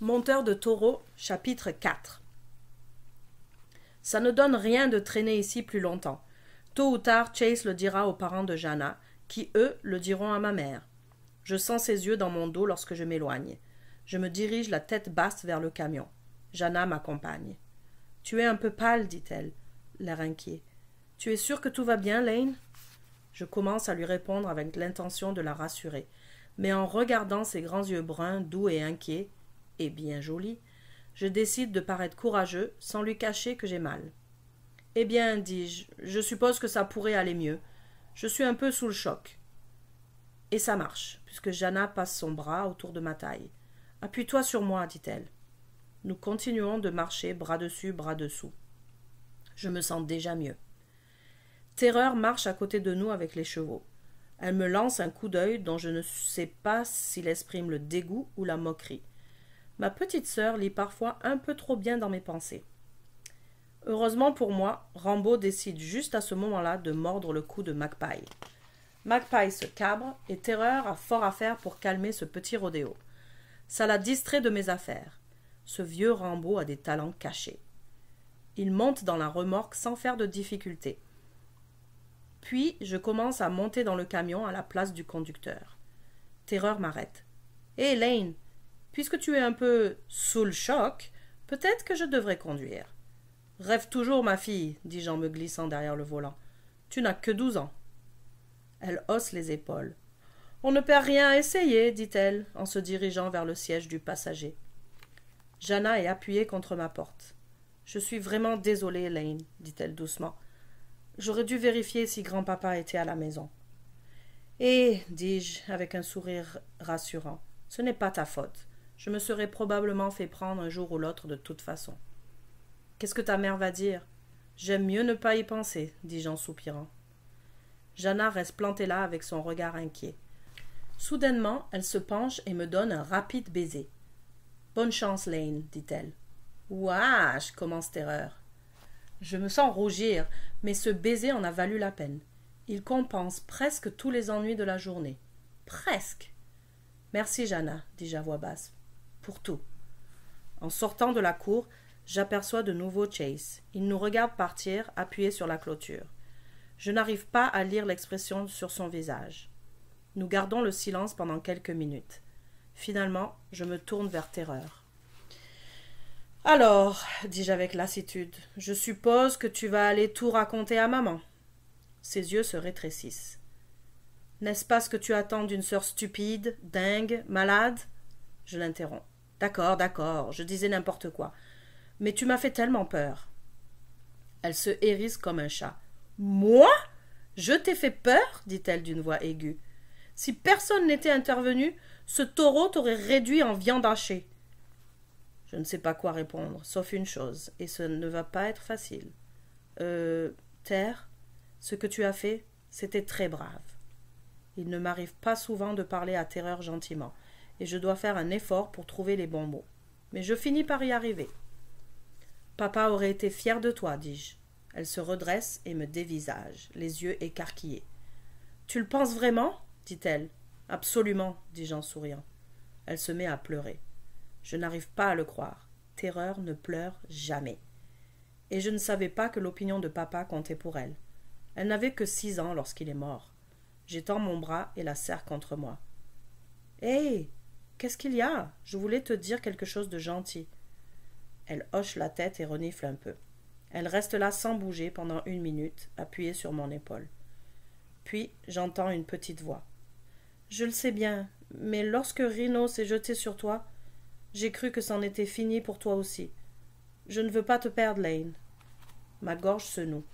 Monteur de taureau, chapitre 4. Ça ne donne rien de traîner ici plus longtemps. Tôt ou tard, Chase le dira aux parents de Jana, qui, eux, le diront à ma mère. Je sens ses yeux dans mon dos lorsque je m'éloigne. Je me dirige la tête basse vers le camion. Jana m'accompagne. « Tu es un peu pâle, dit-elle, l'air inquiet. « Tu es sûre que tout va bien, Lane ?» Je commence à lui répondre avec l'intention de la rassurer. Mais en regardant ses grands yeux bruns, doux et inquiets, et bien jolis, je décide de paraître courageux sans lui cacher que j'ai mal. « Eh bien, dis-je, je suppose que ça pourrait aller mieux. Je suis un peu sous le choc. » Et ça marche, puisque Jana passe son bras autour de ma taille. « Appuie-toi sur moi, dit-elle. » Nous continuons de marcher bras dessus, bras dessous. Je me sens déjà mieux. Terreur marche à côté de nous avec les chevaux. Elle me lance un coup d'œil dont je ne sais pas s'il exprime le dégoût ou la moquerie. Ma petite sœur lit parfois un peu trop bien dans mes pensées. Heureusement pour moi, Rambo décide juste à ce moment-là de mordre le cou de Magpie. Magpie se cabre et Terreur a fort à faire pour calmer ce petit rodéo. Ça la distrait de mes affaires. Ce vieux Rambo a des talents cachés. Il monte dans la remorque sans faire de difficulté. Puis je commence à monter dans le camion à la place du conducteur. Terreur m'arrête. « Hé, Lane, puisque tu es un peu sous le choc, peut-être que je devrais conduire. »« Rêve toujours, ma fille, dis-je en me glissant derrière le volant. Tu n'as que 12 ans. » Elle hausse les épaules. « On ne perd rien à essayer, dit-elle, en se dirigeant vers le siège du passager. Jana est appuyée contre ma porte. « Je suis vraiment désolée, Lane, dit-elle doucement. J'aurais dû vérifier si grand-papa était à la maison. »« Eh, dis-je, avec un sourire rassurant, ce n'est pas ta faute. Je me serais probablement fait prendre un jour ou l'autre de toute façon. »« Qu'est-ce que ta mère va dire ? J'aime mieux ne pas y penser, dis-je en soupirant. Jana reste plantée là avec son regard inquiet. Soudainement, elle se penche et me donne un rapide baiser. « Bonne chance, Lane, dit-elle. »« Ouah !» commence Terreur. Je me sens rougir, mais ce baiser en a valu la peine. Il compense presque tous les ennuis de la journée. Presque. Merci, Jana, dis-je à voix basse. Pour tout. En sortant de la cour, j'aperçois de nouveau Chase. Il nous regarde partir, appuyé sur la clôture. Je n'arrive pas à lire l'expression sur son visage. Nous gardons le silence pendant quelques minutes. Finalement, je me tourne vers Terreur. « Alors, dis-je avec lassitude, je suppose que tu vas aller tout raconter à maman. » Ses yeux se rétrécissent. « N'est-ce pas ce que tu attends d'une sœur stupide, dingue, malade ?» Je l'interromps. « D'accord, je disais n'importe quoi. Mais tu m'as fait tellement peur. » Elle se hérisse comme un chat. « Moi ? Je t'ai fait peur ?» dit-elle d'une voix aiguë. « Si personne n'était intervenu, ce taureau t'aurait réduit en viande hachée. » Je ne sais pas quoi répondre, sauf une chose, et ce ne va pas être facile. Terre, ce que tu as fait, c'était très brave. Il ne m'arrive pas souvent de parler à Terreur gentiment, et je dois faire un effort pour trouver les bons mots. Mais je finis par y arriver. Papa aurait été fier de toi, dis-je. Elle se redresse et me dévisage, les yeux écarquillés. Tu le penses vraiment ? dit-elle. Absolument, dis-je en souriant. Elle se met à pleurer. Je n'arrive pas à le croire. Terreur ne pleure jamais. Et je ne savais pas que l'opinion de papa comptait pour elle. Elle n'avait que 6 ans lorsqu'il est mort. J'étends mon bras et la serre contre moi. « Hé, qu'est-ce qu'il y a ? Je voulais te dire quelque chose de gentil. » Elle hoche la tête et renifle un peu. Elle reste là sans bouger pendant 1 minute, appuyée sur mon épaule. Puis j'entends une petite voix. « Je le sais bien, mais lorsque Rhino s'est jeté sur toi, j'ai cru que c'en était fini pour toi aussi. Je ne veux pas te perdre, Lane. » Ma gorge se noue.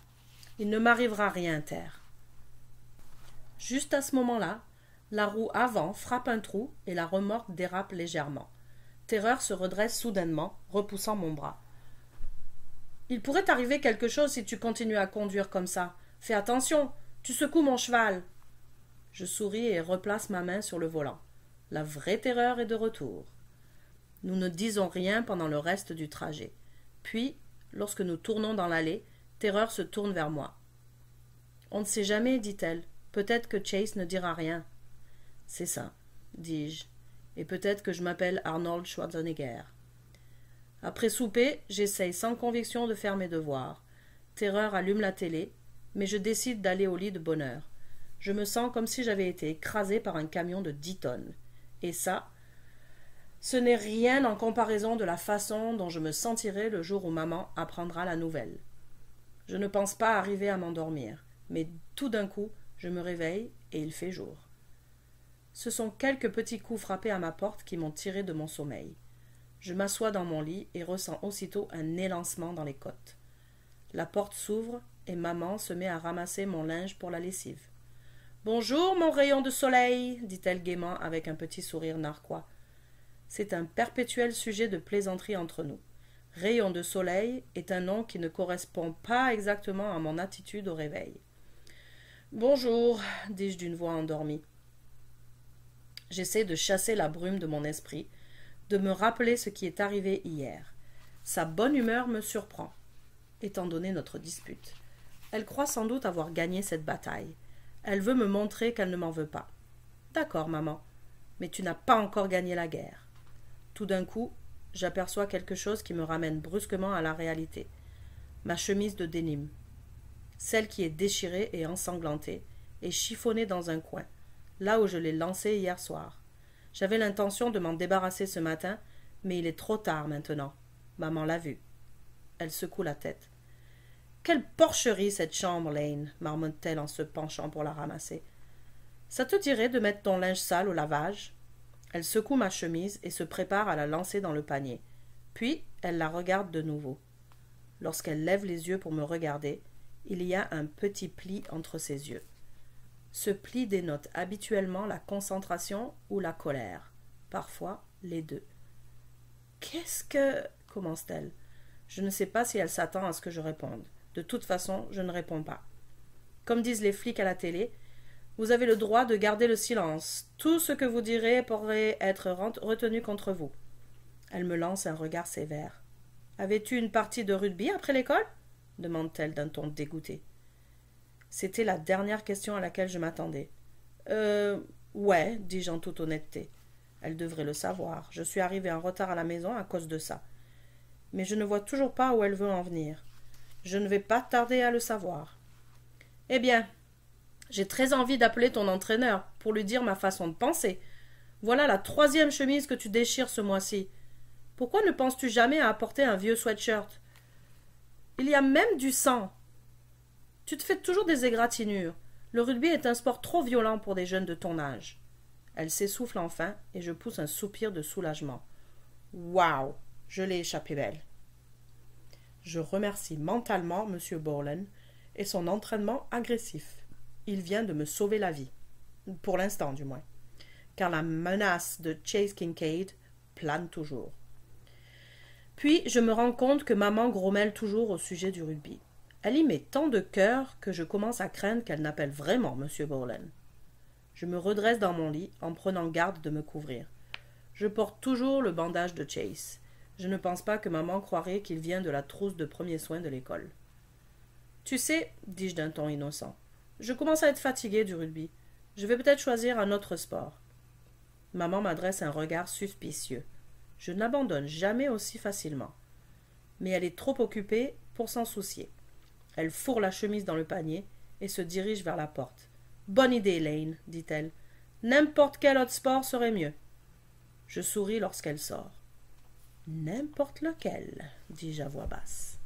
« Il ne m'arrivera rien, Terre. » Juste à ce moment-là, la roue avant frappe un trou et la remorque dérape légèrement. Terreur se redresse soudainement, repoussant mon bras. « Il pourrait t'arriver quelque chose si tu continues à conduire comme ça. Fais attention, tu secoues mon cheval. » Je souris et replace ma main sur le volant. La vraie Terreur est de retour. Nous ne disons rien pendant le reste du trajet. Puis, lorsque nous tournons dans l'allée, Terreur se tourne vers moi. « On ne sait jamais, dit-elle. Peut-être que Chase ne dira rien. »« C'est ça, dis-je. Et peut-être que je m'appelle Arnold Schwarzenegger. Après souper, j'essaye sans conviction de faire mes devoirs. Terreur allume la télé, mais je décide d'aller au lit de bonne heure. Je me sens comme si j'avais été écrasé par un camion de 10 tonnes. Et ça, ce n'est rien en comparaison de la façon dont je me sentirai le jour où maman apprendra la nouvelle. Je ne pense pas arriver à m'endormir, mais tout d'un coup, je me réveille et il fait jour. Ce sont quelques petits coups frappés à ma porte qui m'ont tiré de mon sommeil. Je m'assois dans mon lit et ressens aussitôt un élancement dans les côtes. La porte s'ouvre et maman se met à ramasser mon linge pour la lessive. « Bonjour, mon rayon de soleil !» dit-elle gaiement avec un petit sourire narquois. C'est un perpétuel sujet de plaisanterie entre nous. Rayon de soleil est un nom qui ne correspond pas exactement à mon attitude au réveil. « Bonjour !» dis-je d'une voix endormie. J'essaie de chasser la brume de mon esprit, de me rappeler ce qui est arrivé hier. Sa bonne humeur me surprend, étant donné notre dispute. Elle croit sans doute avoir gagné cette bataille. Elle veut me montrer qu'elle ne m'en veut pas. D'accord, maman, mais tu n'as pas encore gagné la guerre. Tout d'un coup, j'aperçois quelque chose qui me ramène brusquement à la réalité. Ma chemise de denim. Celle qui est déchirée et ensanglantée, et chiffonnée dans un coin, là où je l'ai lancée hier soir. J'avais l'intention de m'en débarrasser ce matin, mais il est trop tard maintenant. Maman l'a vu. Elle secoue la tête. « Quelle porcherie cette chambre, Lane !» marmonne-t-elle en se penchant pour la ramasser. « Ça te dirait de mettre ton linge sale au lavage ?» Elle secoue ma chemise et se prépare à la lancer dans le panier. Puis, elle la regarde de nouveau. Lorsqu'elle lève les yeux pour me regarder, il y a un petit pli entre ses yeux. Ce pli dénote habituellement la concentration ou la colère. Parfois, les deux. « Qu'est-ce que... » commence-t-elle. Je ne sais pas si elle s'attend à ce que je réponde. De toute façon, je ne réponds pas. Comme disent les flics à la télé, vous avez le droit de garder le silence. Tout ce que vous direz pourrait être retenu contre vous. Elle me lance un regard sévère. Avais-tu une partie de rugby après l'école ? Demande-t-elle d'un ton dégoûté. C'était la dernière question à laquelle je m'attendais. Ouais, dis-je en toute honnêteté. Elle devrait le savoir. Je suis arrivé en retard à la maison à cause de ça. Mais je ne vois toujours pas où elle veut en venir. Je ne vais pas tarder à le savoir. Eh bien, j'ai très envie d'appeler ton entraîneur pour lui dire ma façon de penser. Voilà la 3e chemise que tu déchires ce mois-ci. Pourquoi ne penses-tu jamais à apporter un vieux sweatshirt? Il y a même du sang. Tu te fais toujours des égratignures. Le rugby est un sport trop violent pour des jeunes de ton âge. Elle s'essouffle enfin et je pousse un soupir de soulagement. Waouh! Je l'ai échappé belle. Je remercie mentalement M. Borland et son entraînement agressif. Il vient de me sauver la vie. Pour l'instant, du moins. Car la menace de Chase Kincaid plane toujours. Puis, je me rends compte que maman grommelle toujours au sujet du rugby. Elle y met tant de cœur que je commence à craindre qu'elle n'appelle vraiment M. Borland. Je me redresse dans mon lit en prenant garde de me couvrir. Je porte toujours le bandage de Chase. Je ne pense pas que maman croirait qu'il vient de la trousse de premiers soins de l'école. « Tu sais, dis-je d'un ton innocent, je commence à être fatiguée du rugby. Je vais peut-être choisir un autre sport. » Maman m'adresse un regard suspicieux. Je n'abandonne jamais aussi facilement. Mais elle est trop occupée pour s'en soucier. Elle fourre la chemise dans le panier et se dirige vers la porte. « Bonne idée, Lane, dit-elle. N'importe quel autre sport serait mieux. » Je souris lorsqu'elle sort. « N'importe lequel, dis-je à voix basse.